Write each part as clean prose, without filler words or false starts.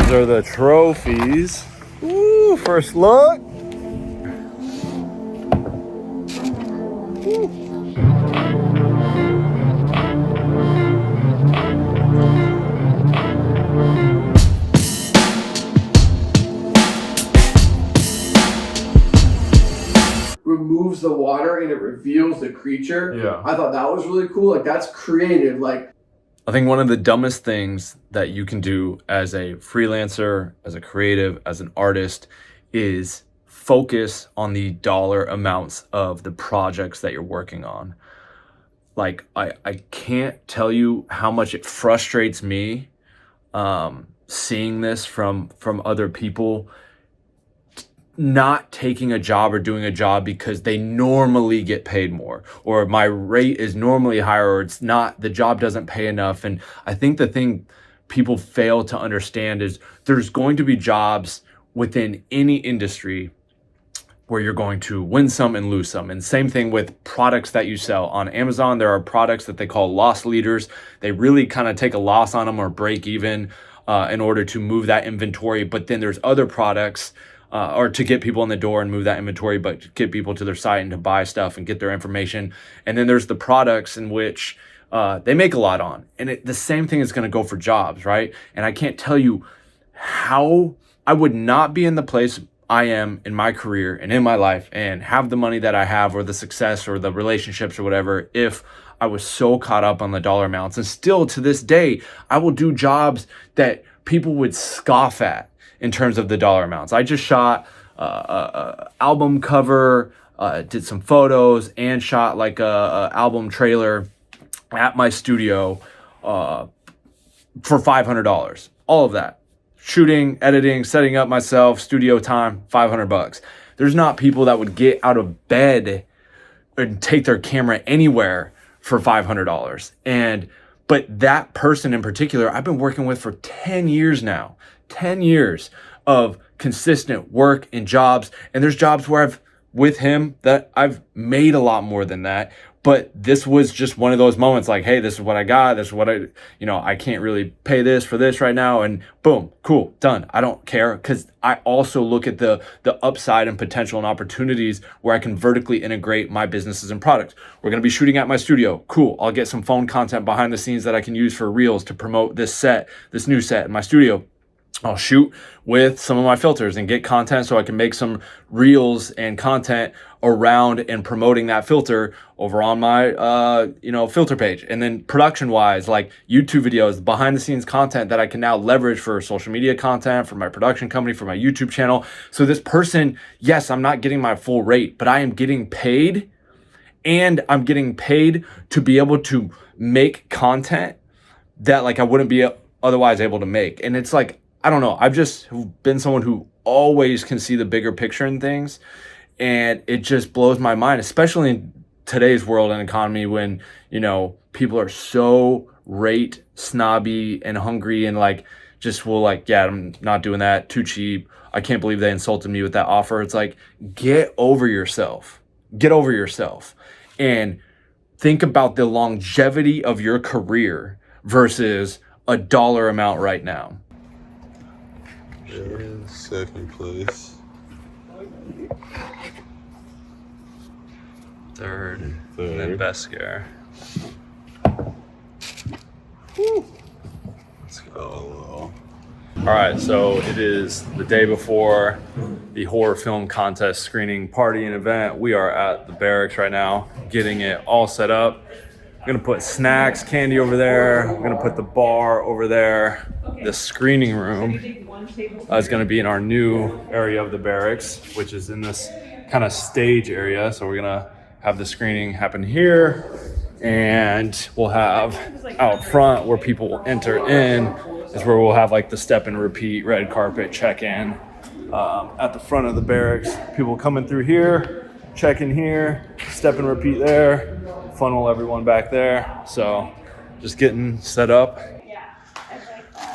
Those are the trophies. Ooh, first look. Removes the water and it reveals the creature. Yeah. I thought that was really cool. Like, that's creative. Like, I think one of the dumbest things that you can do as a freelancer, as a creative, as an artist is focus on the dollar amounts of the projects that you're working on. Like, I can't tell you how much it frustrates me seeing this from other people not taking a job or doing a job because they normally get paid more, or my rate is normally higher, or it's not, the job doesn't pay enough. And I think the thing people fail to understand is there's going to be jobs within any industry where you're going to win some and lose some. And same thing with products that you sell. On Amazon, there are products that they call loss leaders. They really kind of take a loss on them or break even in order to move that inventory. But then there's other products or to get people in the door and move that inventory, but to get people to their site and to buy stuff and get their information. And then there's the products in which they make a lot on. And the same thing is going to go for jobs, right? And I can't tell you how I would not be in the place I am in my career and in my life and have the money that I have, or the success or the relationships or whatever, if I was so caught up on the dollar amounts. And still to this day, I will do jobs that people would scoff at in terms of the dollar amounts. I just shot a album cover, did some photos, and shot like a album trailer at my studio for $500. All of that. Shooting, editing, setting up myself, studio time, $500. There's not people that would get out of bed and take their camera anywhere for $500. But that person in particular, I've been working with for 10 years now. 10 years of consistent work and jobs. And there's jobs where with him that I've made a lot more than that. But this was just one of those moments like, hey, this is what I got. This is what I can't really pay this for this right now. And boom, cool, done. I don't care, because I also look at the upside and potential and opportunities where I can vertically integrate my businesses and products. We're going to be shooting at my studio. Cool. I'll get some phone content behind the scenes that I can use for reels to promote this new set in my studio. I'll shoot with some of my filters and get content so I can make some reels and content around and promoting that filter over on my filter page. And then production wise, like YouTube videos, behind the scenes content that I can now leverage for social media content, for my production company, for my YouTube channel. So this person, yes, I'm not getting my full rate, but I am getting paid, and I'm getting paid to be able to make content that like I wouldn't be otherwise able to make. And it's like, I don't know. I've just been someone who always can see the bigger picture in things. And it just blows my mind, especially in today's world and economy when, people are so rate snobby and hungry and like, just will like, yeah, I'm not doing that. Too cheap. I can't believe they insulted me with that offer. It's like, get over yourself. Get over yourself. And think about the longevity of your career versus a dollar amount right now. In second place. Third. And then best scare. Let's go. All right, so it is the day before the horror film contest screening party and event. We are at the barracks right now, getting it all set up. I'm gonna put snacks, candy over there. I'm gonna put the bar over there. The screening room is gonna be in our new area of the barracks, which is in this kind of stage area. So we're gonna have the screening happen here, and we'll have out front where people will enter in is where we'll have like the step and repeat red carpet check-in at the front of the barracks. People coming through here, check in here, step and repeat there, funnel everyone back there. So just getting set up.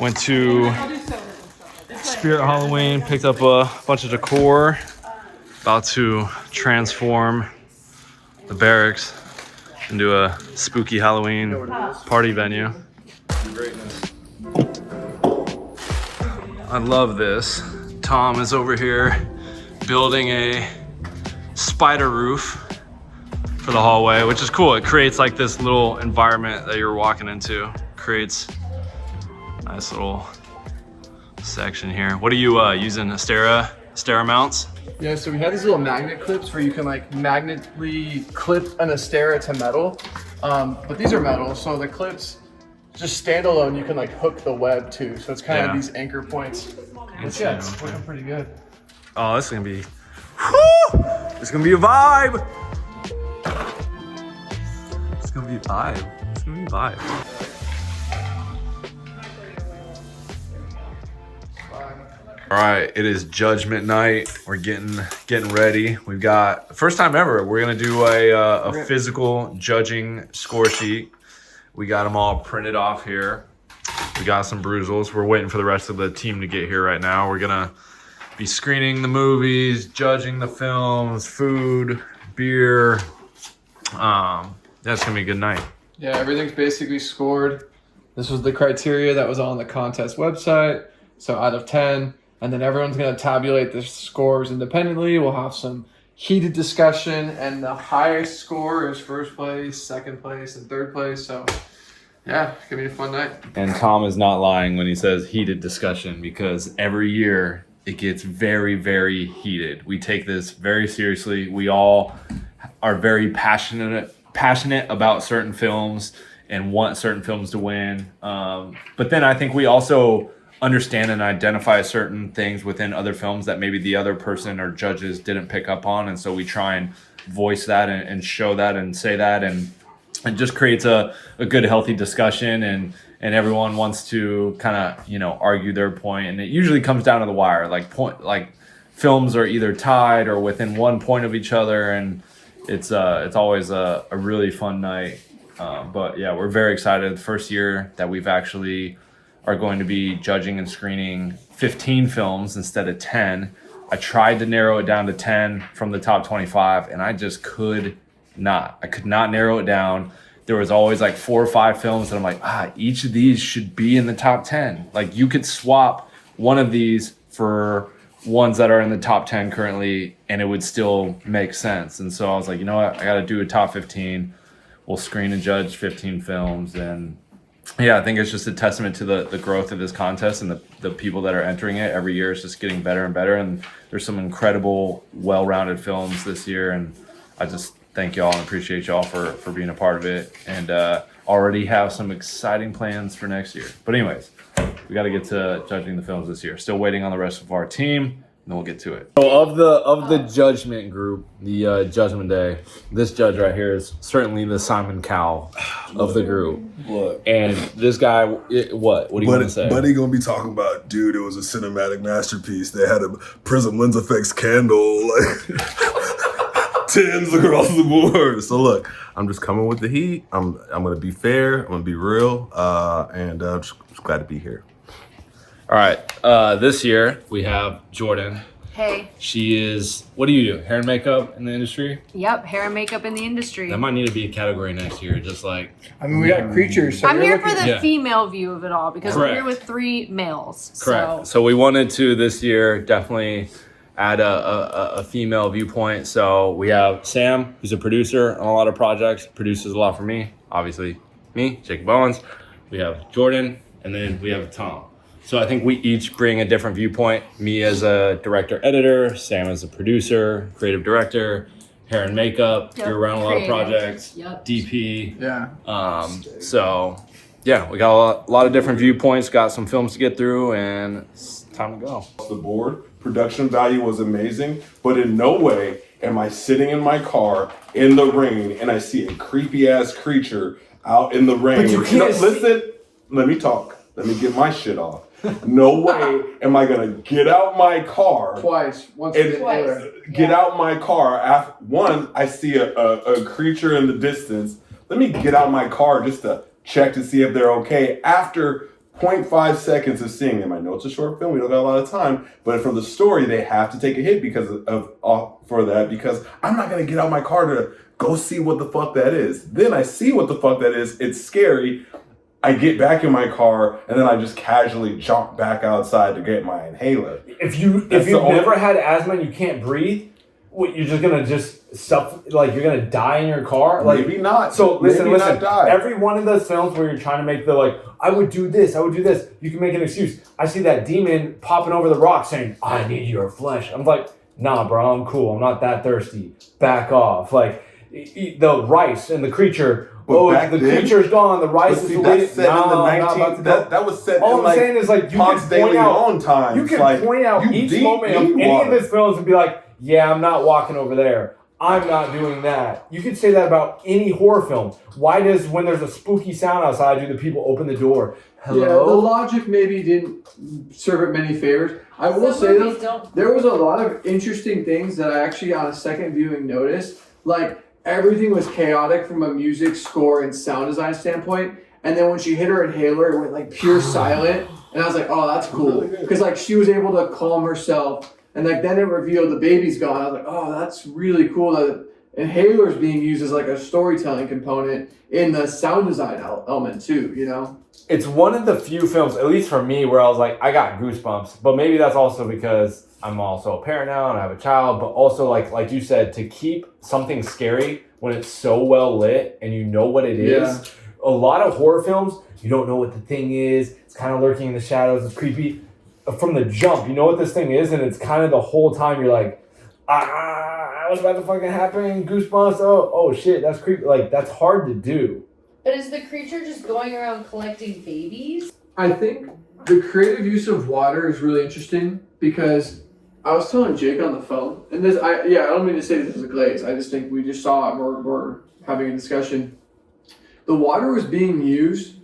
Went to Spirit Halloween, picked up a bunch of decor, about to transform the barracks into a spooky Halloween party venue. I love this. Tom is over here building a spider roof for the hallway, which is cool. It creates like this little environment that you're walking into. Creates a nice little section here. What are you using? Astera mounts? Yeah, so we have these little magnet clips where you can like magnetically clip an Astera to metal. But these are metal, so the clips just standalone, you can like hook the web too. So it's kind of these anchor points. But yeah, it's looking pretty good. Oh, this is gonna be, whoo! It's gonna be a vibe. It's gonna be a vibe. It's gonna be a vibe. All right, it is judgment night. We're getting ready. We've got, first time ever, we're gonna do a physical judging score sheet. We got them all printed off here. We got some Bruzzles. We're waiting for the rest of the team to get here right now. We're gonna be screening the movies, judging the films, food, beer. That's gonna be a good night. Yeah, everything's basically scored. This was the criteria that was on the contest website. So out of 10, and then everyone's gonna tabulate the scores independently. We'll have some heated discussion, and the highest score is first place, second place, and third place. So yeah, it's gonna be a fun night. And Tom is not lying when he says heated discussion, because every year it gets very, very heated. We take this very seriously. We all are very passionate about certain films and want certain films to win. But then I think we also understand and identify certain things within other films that maybe the other person or judges didn't pick up on. And so we try and voice that and show that and say that, and it just creates a good, healthy discussion, and everyone wants to kind of, argue their point. And it usually comes down to the wire, like films are either tied or within 1 point of each other. And it's always a really fun night. But yeah, we're very excited. The first year that we've actually are going to be judging and screening 15 films instead of 10. I tried to narrow it down to 10 from the top 25, and I just could not. I could not narrow it down. There was always like 4 or 5 films that I'm like, each of these should be in the top 10. Like, you could swap one of these for ones that are in the top 10 currently, and it would still make sense. And so I was like, you know what? I got to do a top 15. We'll screen and judge 15 films. And yeah, I think it's just a testament to the growth of this contest and the people that are entering it. Every year it's just getting better and better. And there's some incredible, well-rounded films this year. And I just thank y'all and appreciate y'all for being a part of it. And already have some exciting plans for next year. But anyways, we got to get to judging the films this year. Still waiting on the rest of our team. Then we'll get to it. So of the judgment group, the judgment day, this judge right here is certainly the Simon Cowell of the group. Look. And this guy, what do you want to say? Buddy gonna be talking about, dude, it was a cinematic masterpiece. They had a prism lens effects candle, like 10s across the board. So look, I'm just coming with the heat. I'm gonna be fair. I'm gonna be real, and just glad to be here. All right. This year we have Jordan. Hey. She is, what do you do? Hair and makeup in the industry? Yep, hair and makeup in the industry. That might need to be a category next year, just like. I mean, we got creatures. So I'm here for looking- the female view of it all because Correct. we're here with 3 males. Correct. So we wanted to this year definitely add a female viewpoint. So we have Sam, who's a producer on a lot of projects, produces a lot for me, obviously me, Jakob Owens. We have Jordan, and then we have Tom. So I think we each bring a different viewpoint. Me as a director, editor, Sam as a producer, creative director, hair and makeup. Yep. You're around a lot of Creative. projects. Yep. Yeah. DP. So yeah, we got a lot of different viewpoints, got some films to get through, and it's time to go. The board production value was amazing, but in no way am I sitting in my car in the rain and I see a creepy ass creature out in the rain. But you can't listen, let me talk. Let me get my shit off. No way am I gonna get out my car Twice. Once and we get there. get out my car after one. I see a creature in the distance. Let me get out my car just to check to see if they're okay. After 0.5 seconds of seeing them, I know it's a short film. We don't got a lot of time, but from the story, they have to take a hit because for that. Because I'm not gonna get out my car to go see what the fuck that is. Then I see what the fuck that is. It's scary. I get back in my car and then I just casually jump back outside to get my inhaler. If you've never had asthma and you can't breathe, what, you're just gonna like you're gonna die in your car? Like, Maybe not. So listen. Not die. Every one of those films where you're trying to make the like, I would do this, you can make an excuse. I see that demon popping over the rock saying, I need your flesh. I'm like, nah, bro, I'm cool. I'm not that thirsty. Back off. Like, eat the rice and the creature. The creature's gone. The rice is that's set in the 19th. That was set all in I'm saying is like you Ponce can de point out Leon times. You can like, point out each moment of any of his films and be like, yeah, I'm not walking over there. I'm not doing that. You could say that about any horror film. Why does, when there's a spooky sound outside, do the people open the door? Hello? Yeah, the logic maybe didn't serve it many favors. I will say though, there was a lot of interesting things that I actually on a second viewing noticed. Like, everything was chaotic from a music score and sound design standpoint. And then when she hit her inhaler, it went like pure silent. And I was like, oh, that's cool. Because like she was able to calm herself. And like then it revealed the baby's gone. I was like, oh, that's really cool that inhaler's being used as like a storytelling component in the sound design element too, you know? It's one of the few films, at least for me, where I was like, I got goosebumps. But maybe that's also because I'm also a parent now and I have a child. But also like you said, to keep something scary when it's so well lit and you know what it is. A lot of horror films, you don't know what the thing is. It's kind of lurking in the shadows. It's creepy. From the jump, you know what this thing is, and it's kind of the whole time you're like, what's about to fucking happen? Goosebumps. Oh shit, that's creepy. Like, that's hard to do. But is the creature just going around collecting babies? I think the creative use of water is really interesting because I was telling Jake on the phone, and I don't mean to say this as a glaze. I just think we just saw it. We're having a discussion. The water was being used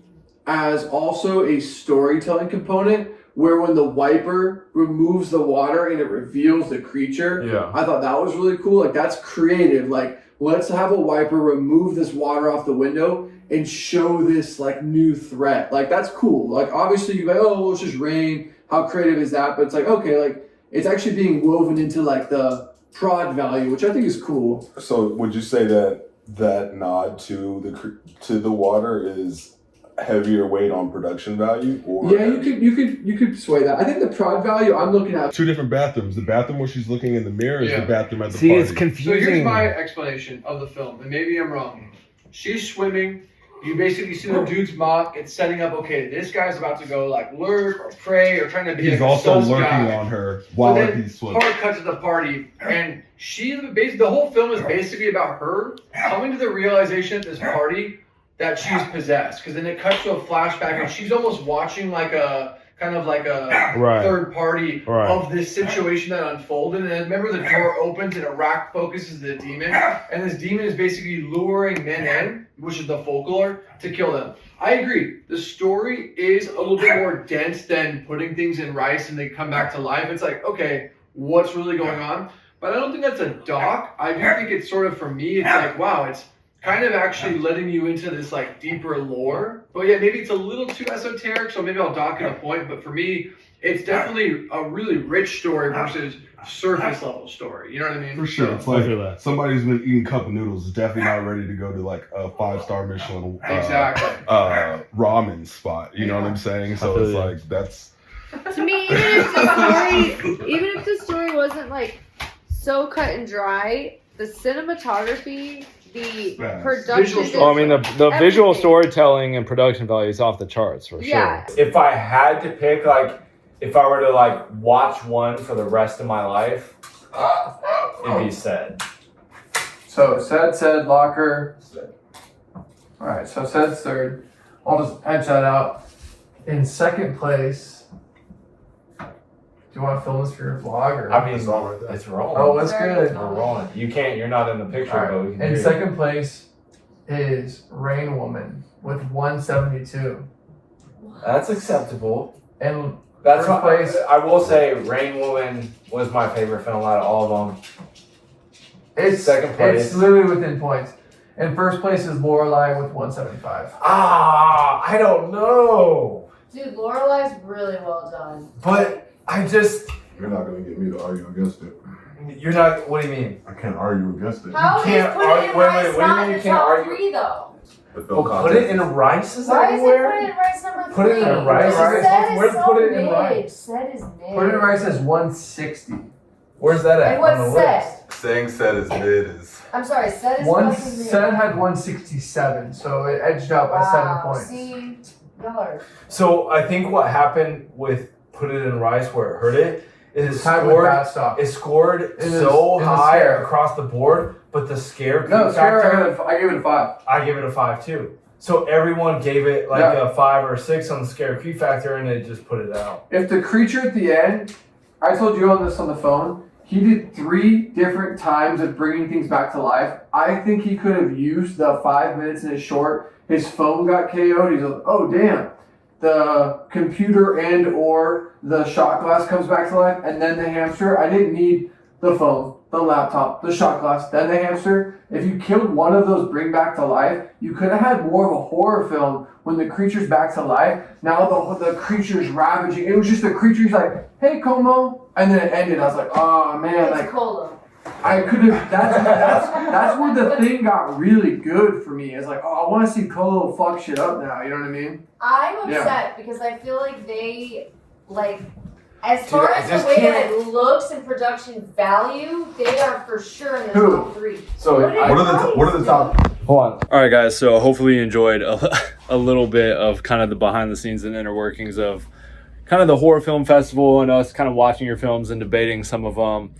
as also a storytelling component, where when the wiper removes the water and it reveals the creature, I thought that was really cool. Like, that's creative. Like, let's have a wiper remove this water off the window and show this like new threat. Like, that's cool. Like, obviously you go, oh, it's just rain. How creative is that? But it's like, okay, like it's actually being woven into like the prod value, which I think is cool. So would you say that nod to the water is heavier weight on production value? Or yeah, you could sway that. I think the prod value I'm looking at. Two different bathrooms. The bathroom where she's looking in the mirror is the bathroom at the See, party. it's confusing. So here's my explanation of the film, and maybe I'm wrong. She's swimming. You basically see the dude's mock. It's setting up, okay, this guy's about to go like lurk or pray or trying to be He's like also a sus lurking guy. on her while then he's swimming. Hard cut to the party, and the whole film is basically about her coming to the realization at this party that she's possessed. Because then it cuts to a flashback, and she's almost watching like a kind of like a third party of this situation that unfolded. And then remember, the door opens and a rack focuses the demon, and this demon is basically luring men in, which is the folklore, to kill them. I agree. The story is a little bit more dense than putting things in rice and they come back to life. It's like, okay, what's really going on? But I don't think that's a doc. I do think it's sort of, for me, it's like, wow, it's kind of actually letting you into this like deeper lore. But yeah, maybe it's a little too esoteric, so maybe I'll dock at a point. But for me, it's definitely a really rich story versus surface level story. You know what I mean? For sure. It's like somebody who's been eating cup of noodles is definitely not ready to go to like a 5-star Michelin ramen spot. You know what I'm saying? So it's like that's. To me, even if the story wasn't like so cut and dry, the cinematography, the production. Well, I mean, the visual storytelling and production value is off the charts for sure. If I had to pick, like, if I were to like watch one for the rest of my life, it'd be Said. So Said, Locker. All right, so Said's third. I'll just edge that out. In second place, do you want to film this for your vlog? Or? I mean, it's rolling. Oh, that's good. We're rolling. You're not in the picture, right. but we can In hear second place is Rain Woman with 172. That's acceptable. And That's first place. I will say, Rain Woman was my favorite film out of all of them. It's second place. It's literally within points. And first place is Lorelai with 175. I don't know. Dude, Lorelai's really well done. But I just. You're not gonna get me to argue against it. You're not. What do you mean? I can't argue against it. How can't is putting it in wait, rice what do you not mean in you the can't top argue? 3 though? the film Put contest. it in rices Why is it everywhere. put it in rice number 3? Put it in rice. Where's put it in rice? Set is mid. Put it in rice as 160. Where's that at And what's on the set? list? Saying set is mid is. I'm sorry, set is One fucking mid. set had 167, so it edged out by 7 Wow, points. see, y'all are. So I think what happened with put it in rice where it hurt it is it Tied with scored. bad stuff. It scored It is- so it is high scare. across the board, but the scare No, factor, I gave it a 5. I give it a 5 too. So everyone gave it like Yeah. a 5 or a 6 on the scare creep factor, and it just put it out. If the creature at the end, I told you on this on the phone, he did 3 different times of bringing things back to life. I think he could have used the 5 minutes in his short. His phone got KO'd. He's like, oh damn. The computer and or the shot glass comes back to life, and then the hamster. I didn't need the phone, the laptop, the shot glass, then the hamster. If you killed one of those bring back to life, you could have had more of a horror film when the creature's back to life. Now the creature's ravaging. It was just the creature's like, hey Como, and then it ended. I was like, oh man, It's like Colo. I could have. That's where the thing got really good for me. It's like, oh, I want to see Colo fuck shit up now. You know what I mean? I'm Yeah. upset because I feel like they, like, as Dude, far I as just the way that can't- it looks and production value, they are for sure in the Who? top 3. So What What are the top? hold on. All right, guys. So hopefully you enjoyed a little bit of kind of the behind the scenes and inner workings of kind of the horror film festival and us kind of watching your films and debating some of them.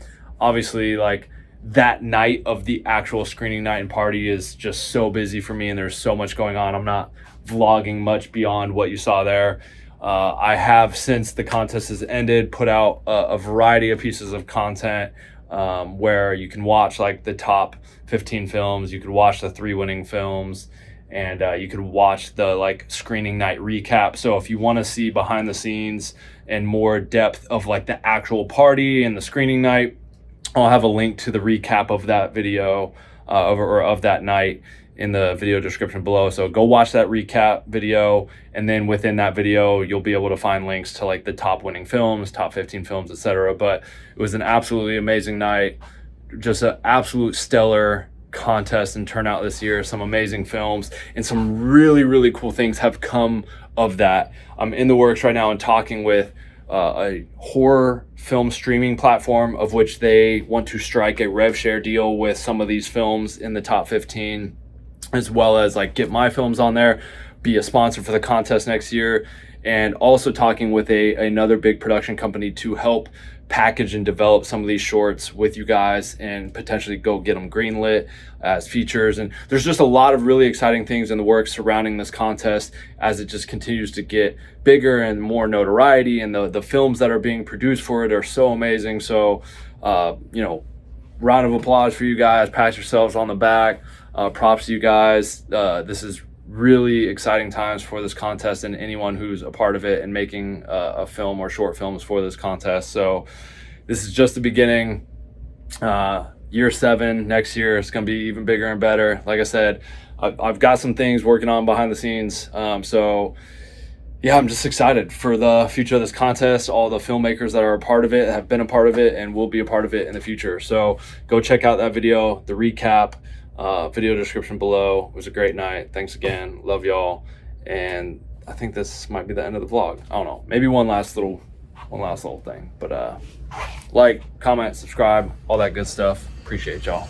Obviously, like that night of the actual screening night and party is just so busy for me, and there's so much going on. I'm not vlogging much beyond what you saw there. I have, since the contest has ended, put out a variety of pieces of content where you can watch like the top 15 films, you could watch the 3 winning films, and you could watch the like screening night recap. So if you want to see behind the scenes and more depth of like the actual party and the screening night, I'll have a link to the recap of that video of that night in the video description below. So go watch that recap video, and then within that video you'll be able to find links to like the top winning films, top 15 films, etc. But it was an absolutely amazing night, just an absolute stellar contest and turnout this year. Some amazing films and some really, really cool things have come of that. I'm in the works right now and talking with a horror film streaming platform, of which they want to strike a rev share deal with some of these films in the top 15, as well as like get my films on there, be a sponsor for the contest next year, and also talking with another big production company to help package and develop some of these shorts with you guys and potentially go get them greenlit as features. And there's just a lot of really exciting things in the works surrounding this contest as it just continues to get bigger and more notoriety, and the films that are being produced for it are so amazing. So round of applause for you guys, pat yourselves on the back. Props to you guys. This is really exciting times for this contest and anyone who's a part of it and making a film or short films for this contest. So this is just the beginning. Year 7 next year, it's going to be even bigger and better. Like I said, I've got some things working on behind the scenes. So yeah, I'm just excited for the future of this contest. All the filmmakers that are a part of it, have been a part of it, and will be a part of it in the future. So go check out that video, the recap. Video description below. It was a great night. Thanks again. Love y'all. And I think this might be the end of the vlog. I don't know. Maybe one last little thing. But like, comment, subscribe, all that good stuff. Appreciate y'all.